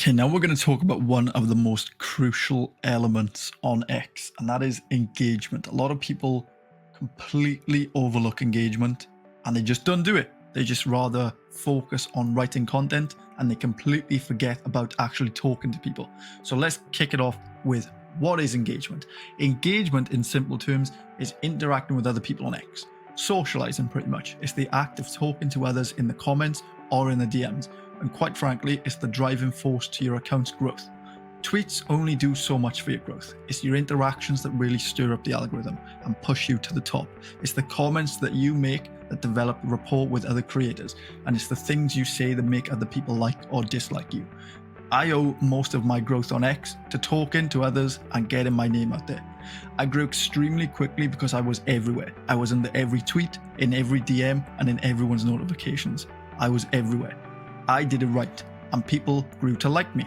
Okay, now we're going to talk about one of the most crucial elements on X, and that is engagement. A lot of people completely overlook engagement and they just don't do it. They just rather focus on writing content and they completely forget about actually talking to people. So let's kick it off with what is engagement? Engagement, in simple terms, is interacting with other people on X. Socializing, pretty much. It's the act of talking to others in the comments or in the DMs. And quite frankly, it's the driving force to your account's growth. Tweets only do so much for your growth. It's your interactions that really stir up the algorithm and push you to the top. It's the comments that you make that develop rapport with other creators. And it's the things you say that make other people like or dislike you. I owe most of my growth on X to talking to others and getting my name out there. I grew extremely quickly because I was everywhere. I was under every tweet, in every DM, and in everyone's notifications. I was everywhere. I did it right, and people grew to like me.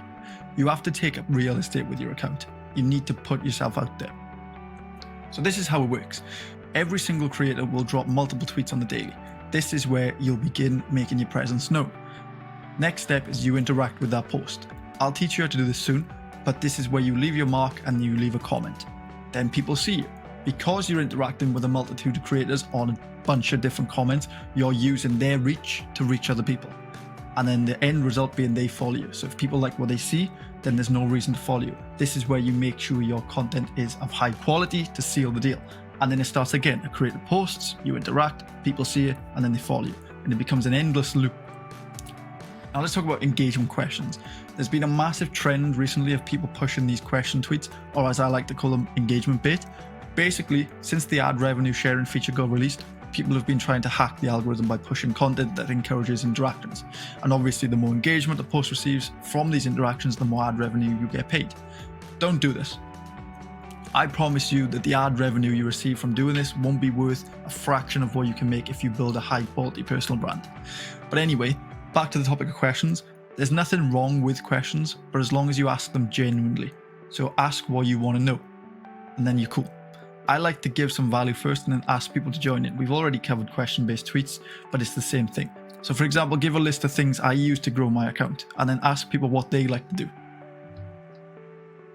You have to take up real estate with your account. You need to put yourself out there. So this is how it works. Every single creator will drop multiple tweets on the daily. This is where you'll begin making your presence known. Next step is you interact with that post. I'll teach you how to do this soon, but this is where you leave your mark and you leave a comment. Then people see you. Because you're interacting with a multitude of creators on a bunch of different comments, you're using their reach to reach other people. And then the end result being they follow you. So if people like what they see, then there's no reason to follow you. This is where you make sure your content is of high quality to seal the deal. And then it starts again. A creator posts, you interact, people see it, and then they follow you. And it becomes an endless loop. Now let's talk about engagement questions. There's been a massive trend recently of people pushing these question tweets, or as I like to call them, engagement bait. Basically, since the ad revenue sharing feature got released, people have been trying to hack the algorithm by pushing content that encourages interactions. And obviously, the more engagement a post receives from these interactions, the more ad revenue you get paid. Don't do this. I promise you that the ad revenue you receive from doing this won't be worth a fraction of what you can make if you build a high quality personal brand. But anyway, back to the topic of questions. There's nothing wrong with questions, but as long as you ask them genuinely. So ask what you want to know, and then you're cool. I like to give some value first and then ask people to join in. We've already covered question-based tweets, but it's the same thing. So for example, give a list of things I use to grow my account and then ask people what they like to do.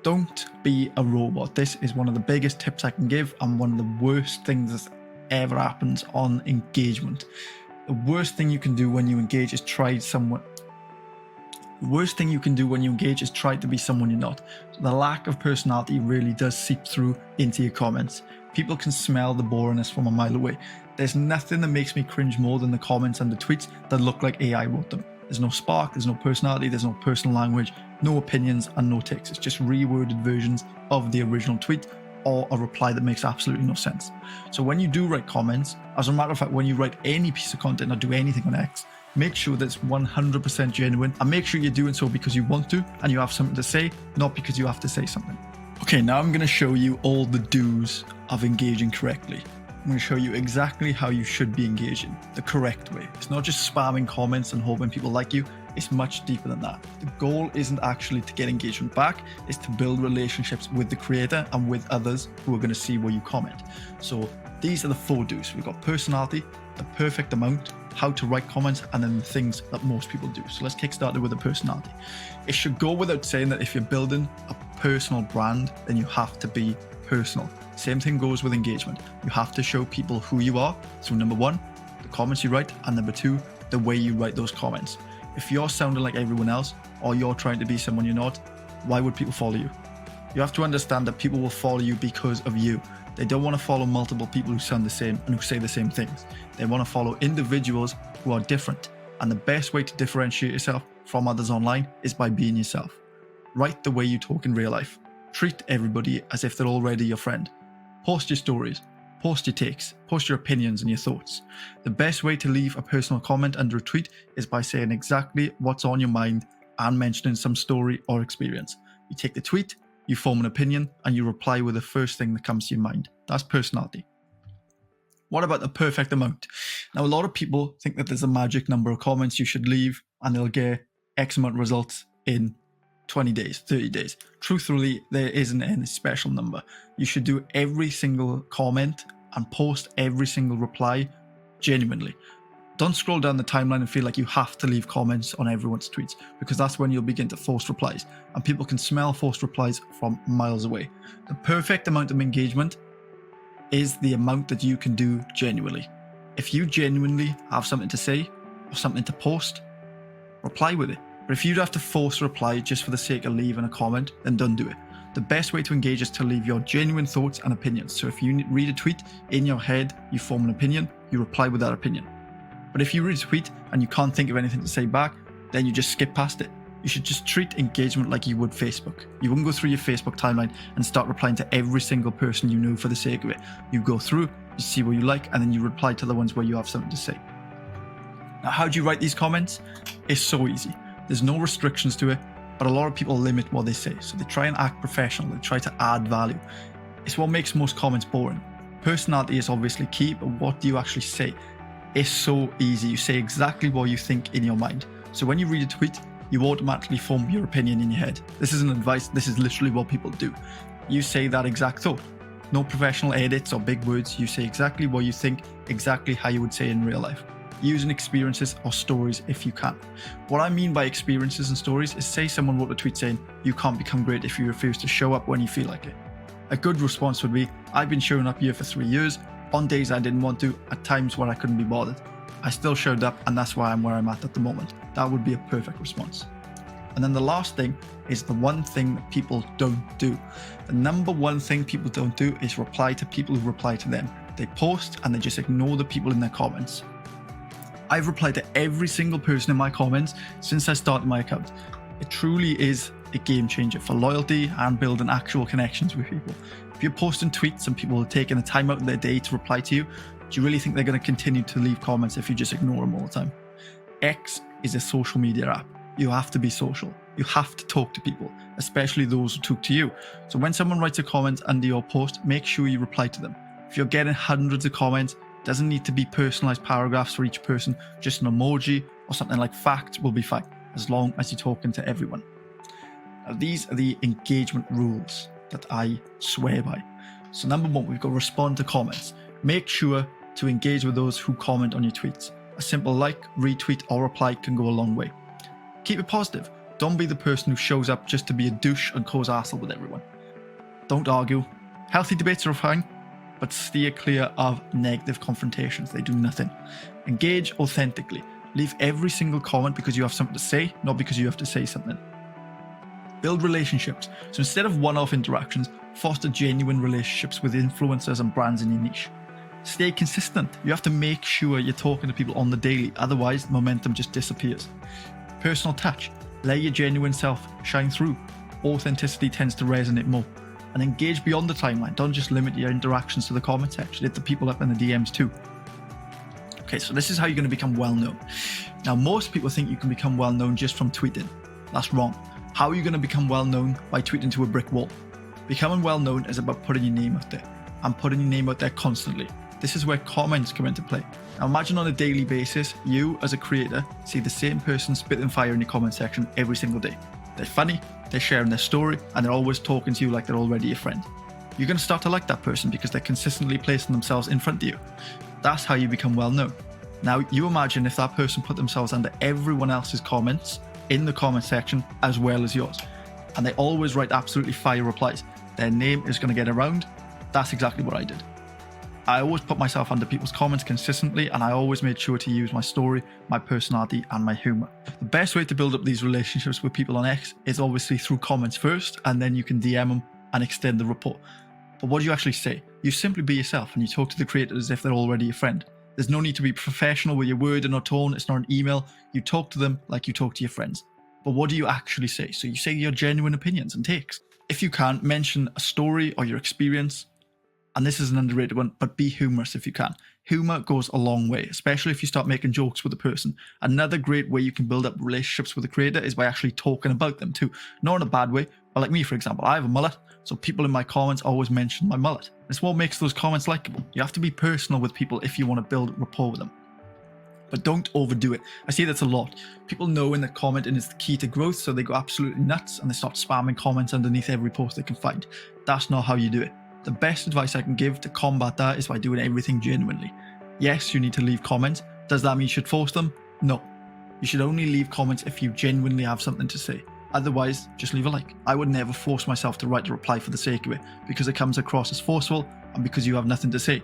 Don't be a robot. This is one of the biggest tips I can give and one of the worst things that ever happens on engagement. The worst thing you can do when you engage is try to be someone you're not. So the lack of personality really does seep through into your comments. People can smell the boringness from a mile away. There's nothing that makes me cringe more than the comments and the tweets that look like AI wrote them. There's no spark, there's no personality, there's no personal language, no opinions and no takes. It's just reworded versions of the original tweet or a reply that makes absolutely no sense. So when you do write comments, as a matter of fact, when you write any piece of content or do anything on X, make sure that it's 100% genuine and make sure you're doing so because you want to and you have something to say, not because you have to say something. Okay, now I'm going to show you all the do's of engaging correctly. I'm going to show you exactly how you should be engaging the correct way. It's not just spamming comments and hoping people like you. It's much deeper than that. The goal isn't actually to get engagement back, it's to build relationships with the creator and with others who are going to see where you comment. So these are the 4 do's. We've got personality, the perfect amount, how to write comments, and then the things that most people do. So let's kick started with the personality. It should go without saying that if you're building a personal brand, then you have to be personal. Same thing goes with engagement. You have to show people who you are. So number 1, the comments you write, and number 2, the way you write those comments. If you're sounding like everyone else, or you're trying to be someone you're not, why would people follow you? You have to understand that people will follow you because of you. They don't want to follow multiple people who sound the same and who say the same things. They want to follow individuals who are different. And the best way to differentiate yourself from others online is by being yourself. Write the way you talk in real life. Treat everybody as if they're already your friend. Post your stories. Post your takes. Post your opinions and your thoughts. The best way to leave a personal comment under a tweet is by saying exactly what's on your mind and mentioning some story or experience. You take the tweet, you form an opinion, and you reply with the first thing that comes to your mind. That's personality. What about the perfect amount? Now, a lot of people think that there's a magic number of comments you should leave and they'll get X amount of results in 20 days, 30 days. Truthfully, there isn't any special number. You should do every single comment and post every single reply genuinely. Don't scroll down the timeline and feel like you have to leave comments on everyone's tweets, because that's when you'll begin to force replies, and people can smell forced replies from miles away. The perfect amount of engagement is the amount that you can do genuinely. If you genuinely have something to say or something to post, reply with it. But if you have to force a reply just for the sake of leaving a comment, then don't do it. The best way to engage is to leave your genuine thoughts and opinions. So if you read a tweet, in your head, you form an opinion, you reply with that opinion. But if you read a tweet and you can't think of anything to say back, then you just skip past it. You should just treat engagement like you would Facebook. You wouldn't go through your Facebook timeline and start replying to every single person you know for the sake of it. You go through, you see what you like, and then you reply to the ones where you have something to say. Now, how do you write these comments? It's so easy. There's no restrictions to it, but a lot of people limit what they say. So they try and act professional, they try to add value. It's what makes most comments boring. Personality is obviously key, but what do you actually say? It's so easy. You say exactly what you think in your mind. So when you read a tweet, you automatically form your opinion in your head. This isn't advice, this is literally what people do. You say that exact thought. No professional edits or big words. You say exactly what you think, exactly how you would say in real life. Using experiences or stories if you can. What I mean by experiences and stories is, say someone wrote a tweet saying, "You can't become great if you refuse to show up when you feel like it." A good response would be, "I've been showing up here for 3 years, on days I didn't want to, at times where I couldn't be bothered. I still showed up, and that's why I'm where I'm at the moment." That would be a perfect response. And then the last thing is the one thing that people don't do. The number one thing people don't do is reply to people who reply to them. They post and they just ignore the people in their comments. I've replied to every single person in my comments since I started my account. It truly is a game changer for loyalty and building actual connections with people. If you're posting tweets and people are taking the time out of their day to reply to you, do you really think they're going to continue to leave comments if you just ignore them all the time? X is a social media app. You have to be social. You have to talk to people, especially those who talk to you. So when someone writes a comment under your post, make sure you reply to them. If you're getting hundreds of comments, it doesn't need to be personalized paragraphs for each person. Just an emoji or something like fact will be fine, as long as you're talking to everyone. Now, these are the engagement rules that I swear by. So number one, we've got to respond to comments. Make sure to engage with those who comment on your tweets. A simple like, retweet, or reply can go a long way. Keep it positive. Don't be the person who shows up just to be a douche and cause hassle with everyone. Don't argue. Healthy debates are fine, but steer clear of negative confrontations. They do nothing. Engage authentically. Leave every single comment because you have something to say, not because you have to say something. Build relationships. So instead of one-off interactions, foster genuine relationships with influencers and brands in your niche. Stay consistent. You have to make sure you're talking to people on the daily, otherwise momentum just disappears. Personal touch. Let your genuine self shine through. Authenticity tends to resonate more. And engage beyond the timeline. Don't just limit your interactions to the comment section. Hit the people up in the DMs too. Okay, so this is how you're going to become well known. Now, most people think you can become well known just from tweeting. That's wrong. How are you going to become well known? By tweeting to a brick wall. Becoming well known is about putting your name out there, and putting your name out there constantly. This is where comments come into play. Now imagine on a daily basis, you as a creator see the same person spitting fire in your comment section every single day. They're funny, they're sharing their story, and they're always talking to you like they're already your friend. You're going to start to like that person because they're consistently placing themselves in front of you. That's how you become well known. Now you imagine if that person put themselves under everyone else's comments in the comment section as well as yours, and they always write absolutely fire replies. Their name is going to get around. That's exactly what I did. I always put myself under people's comments consistently, and I always made sure to use my story, my personality, and my humor. The best way to build up these relationships with people on X is obviously through comments first, and then you can DM them and extend the rapport. But what do you actually say? You simply be yourself, and you talk to the creators as if they're already your friend. There's no need to be professional with your wording or tone. It's not an email. You talk to them like you talk to your friends. But what do you actually say? So you say your genuine opinions and takes. If you can, mention a story or your experience. And this is an underrated one, but be humorous if you can. Humor goes a long way, especially if you start making jokes with a person. Another great way you can build up relationships with a creator is by actually talking about them too. Not in a bad way, but like me, for example, I have a mullet, so people in my comments always mention my mullet. It's what makes those comments likable. You have to be personal with people if you want to build rapport with them. But don't overdo it. I see that's a lot. People knowing that commenting is the key to growth, so they go absolutely nuts and they start spamming comments underneath every post they can find. That's not how you do it. The best advice I can give to combat that is by doing everything genuinely. Yes, you need to leave comments. Does that mean you should force them? No. You should only leave comments if you genuinely have something to say. Otherwise, just leave a like. I would never force myself to write a reply for the sake of it, because it comes across as forceful and because you have nothing to say.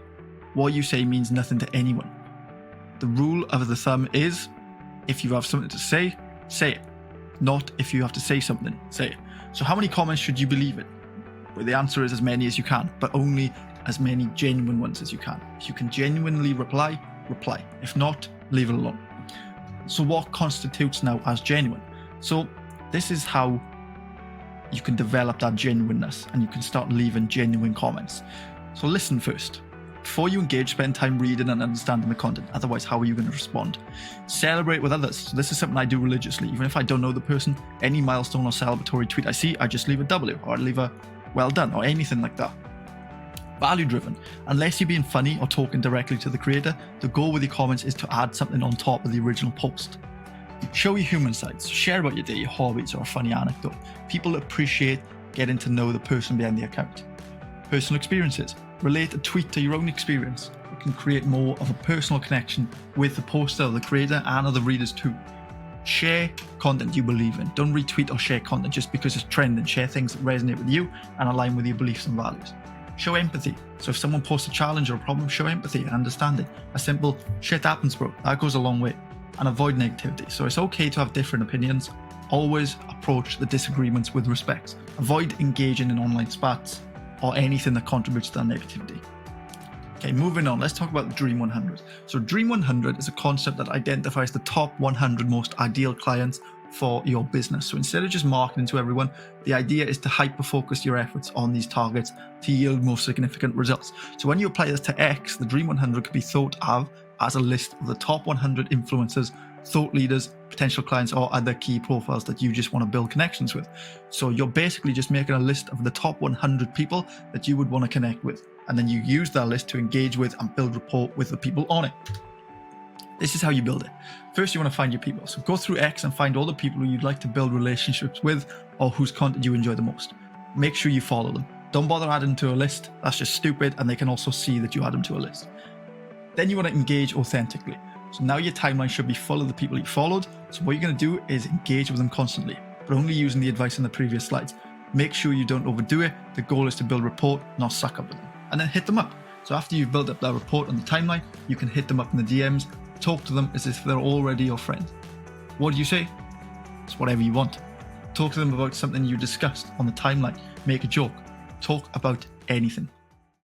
What you say means nothing to anyone. The rule of the thumb is, if you have something to say it. Not if you have to say something, say it. So how many comments should you believe in? Well, the answer is as many as you can, but only as many genuine ones as you can. If you can genuinely reply, reply. If not, leave it alone. So what constitutes now as genuine? So this is how you can develop that genuineness and you can start leaving genuine comments. So listen first. Before you engage, spend time reading and understanding the content. Otherwise, how are you going to respond? Celebrate with others. So this is something I do religiously. Even if I don't know the person, any milestone or celebratory tweet I see, I just leave a W or I leave a well done or anything like that. Value driven. Unless you're being funny or talking directly to the creator, the goal with your comments is to add something on top of the original post. Show your human sides. Share about your day, your hobbies, or a funny anecdote. People appreciate getting to know the person behind the account. Personal experiences. Relate a tweet to your own experience. It can create more of a personal connection with the poster, the creator, and other readers too. Share content you believe in. Don't retweet or share content just because it's trending. Share things that resonate with you and align with your beliefs and values. Show empathy. So if someone posts a challenge or a problem, show empathy and understanding. A simple shit happens, bro. That goes a long way. And avoid negativity. So it's okay to have different opinions. Always approach the disagreements with respect. Avoid engaging in online spats or anything that contributes to that negativity. Okay, moving on, let's talk about Dream 100. So Dream 100 is a concept that identifies the top 100 most ideal clients for your business. So instead of just marketing to everyone, the idea is to hyper-focus your efforts on these targets to yield more significant results. So when you apply this to X, the Dream 100 could be thought of as a list of the top 100 influencers, thought leaders, potential clients, or other key profiles that you just want to build connections with. So you're basically just making a list of the top 100 people that you would want to connect with. And then you use that list to engage with and build rapport with the people on it. This is how you build it. First, you want to find your people. So go through X and find all the people who you'd like to build relationships with or whose content you enjoy the most. Make sure you follow them. Don't bother adding to a list. That's just stupid. And they can also see that you add them to a list. Then you want to engage authentically. So now your timeline should be full of the people you followed. So what you're going to do is engage with them constantly, but only using the advice in the previous slides. Make sure you don't overdo it. The goal is to build rapport, not suck up with them. And then hit them up. So after you've built up that rapport on the timeline, you can hit them up in the DMs, talk to them as if they're already your friend. What do you say? It's whatever you want. Talk to them about something you discussed on the timeline. Make a joke. Talk about anything.